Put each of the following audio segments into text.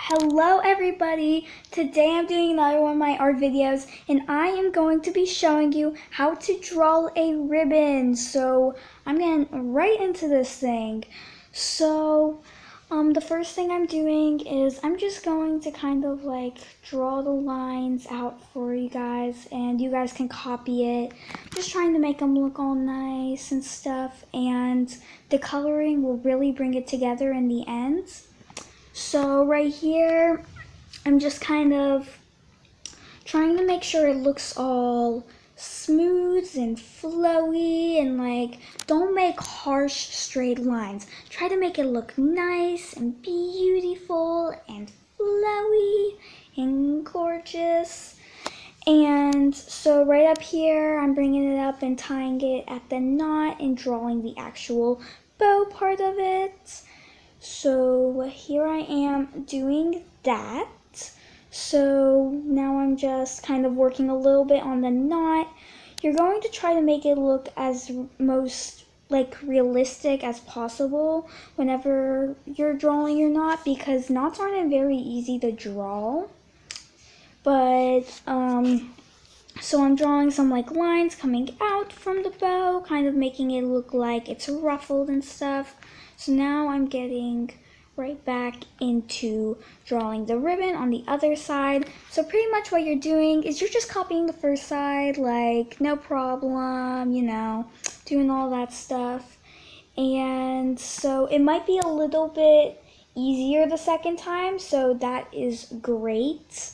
Hello everybody! Today I'm doing another one of my art videos and I am going to be showing you how to draw a ribbon. So I'm getting right into this thing. So the first thing I'm doing is I'm just going to kind of like draw the lines out for you guys and you guys can copy it. Just trying to make them look all nice and stuff, and the coloring will really bring it together in the end. So right here, I'm just kind of trying to make sure it looks all smooth and flowy, and like, don't make harsh straight lines. Try to make it look nice and beautiful and flowy and gorgeous. And so right up here, I'm bringing it up and tying it at the knot and drawing the actual bow part of it. So here I am doing that. So now I'm just kind of working a little bit on the knot. You're going to try to make it look as most like realistic as possible whenever you're drawing your knot, because knots aren't very easy to draw. But so I'm drawing some like lines coming out from the bow, kind of making it look like it's ruffled and stuff. So now I'm getting right back into drawing the ribbon on the other side. So pretty much what you're doing is you're just copying the first side, like no problem, you know, doing all that stuff. And so it might be a little bit easier the second time, so that is great.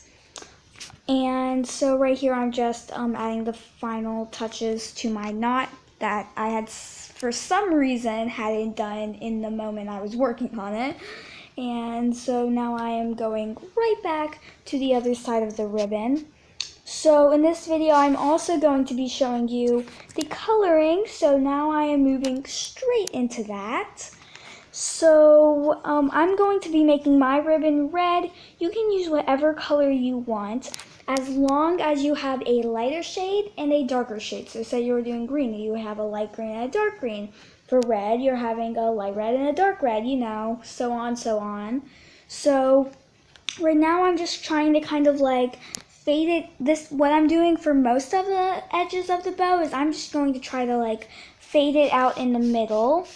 And so right here I'm just adding the final touches to my knot that I had for some reason hadn't done in the moment I was working on it. And so now I am going right back to the other side of the ribbon. So in this video I'm also going to be showing you the coloring, so now I am moving straight into that. So I'm going to be making my ribbon red. You can use whatever color you want, as long as you have a lighter shade and a darker shade. So say you're doing green, you have a light green and a dark green. For red, you're having a light red and a dark red, you know, so on, so on. So right now I'm just trying to kind of like fade it. What I'm doing for most of the edges of the bow is I'm just going to try to like fade it out in the middle.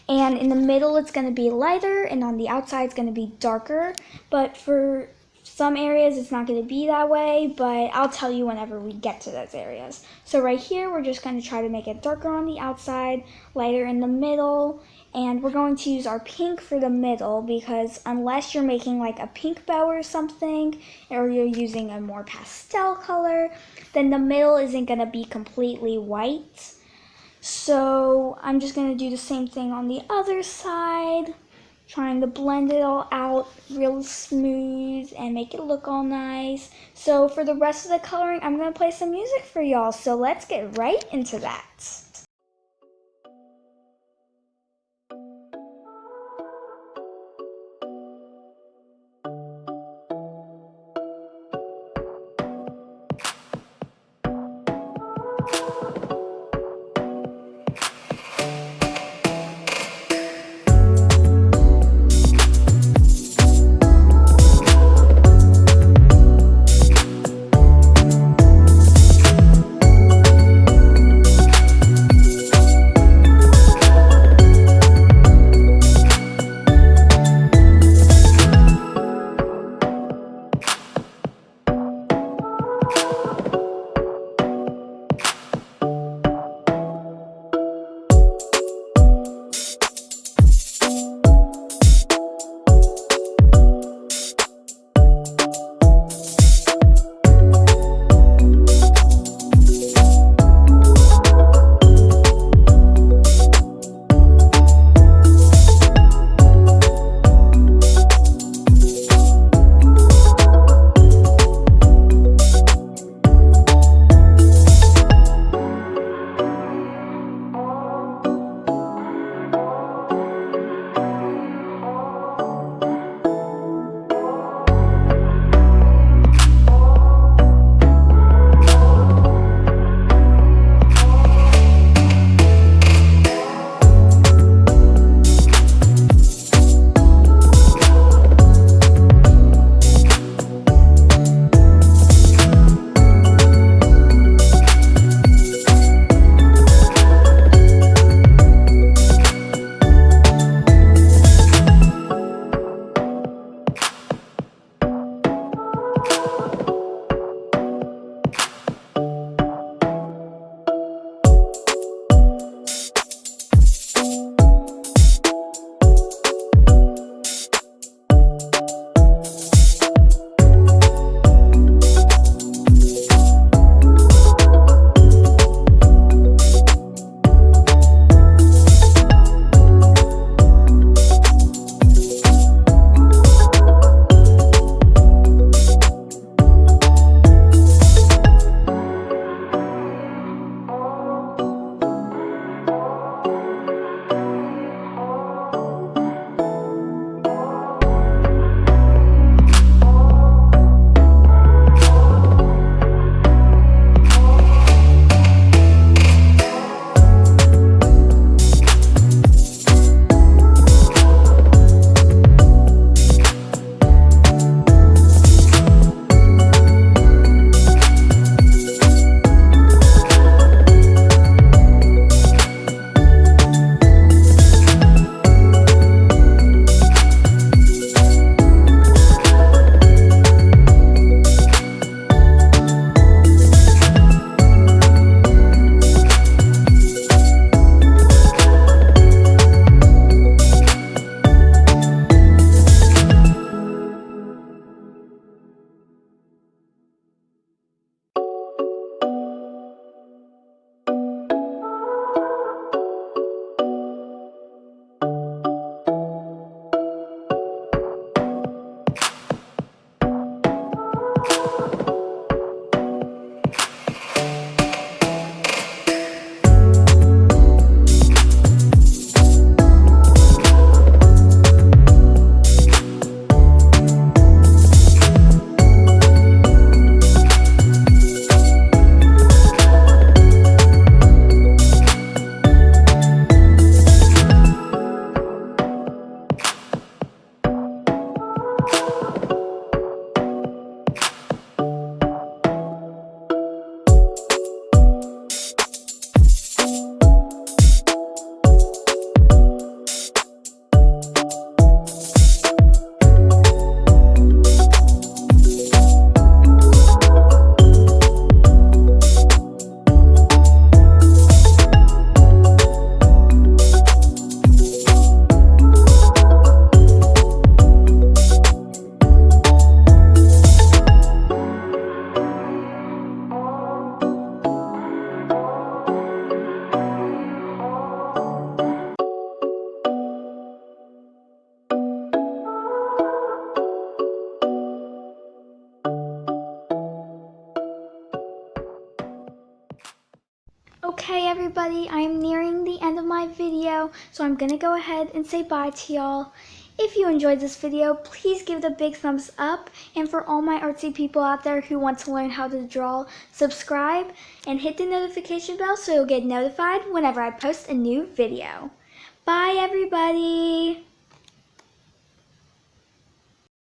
And in the middle it's going to be lighter, and on the outside it's going to be darker. But for some areas it's not going to be that way, but I'll tell you whenever we get to those areas. So right here we're just going to try to make it darker on the outside, lighter in the middle, and we're going to use our pink for the middle, because unless you're making like a pink bow or something, or you're using a more pastel color, then the middle isn't going to be completely white. So I'm just going to do the same thing on the other side, trying to blend it all out real smooth and make it look all nice. So for the rest of the coloring, I'm going to play some music for y'all. So let's get right into that. Okay everybody, I'm nearing the end of my video, so I'm gonna go ahead and say bye to y'all. If you enjoyed this video, please give it a big thumbs up, and for all my artsy people out there who want to learn how to draw, subscribe and hit the notification bell so you'll get notified whenever I post a new video. Bye everybody!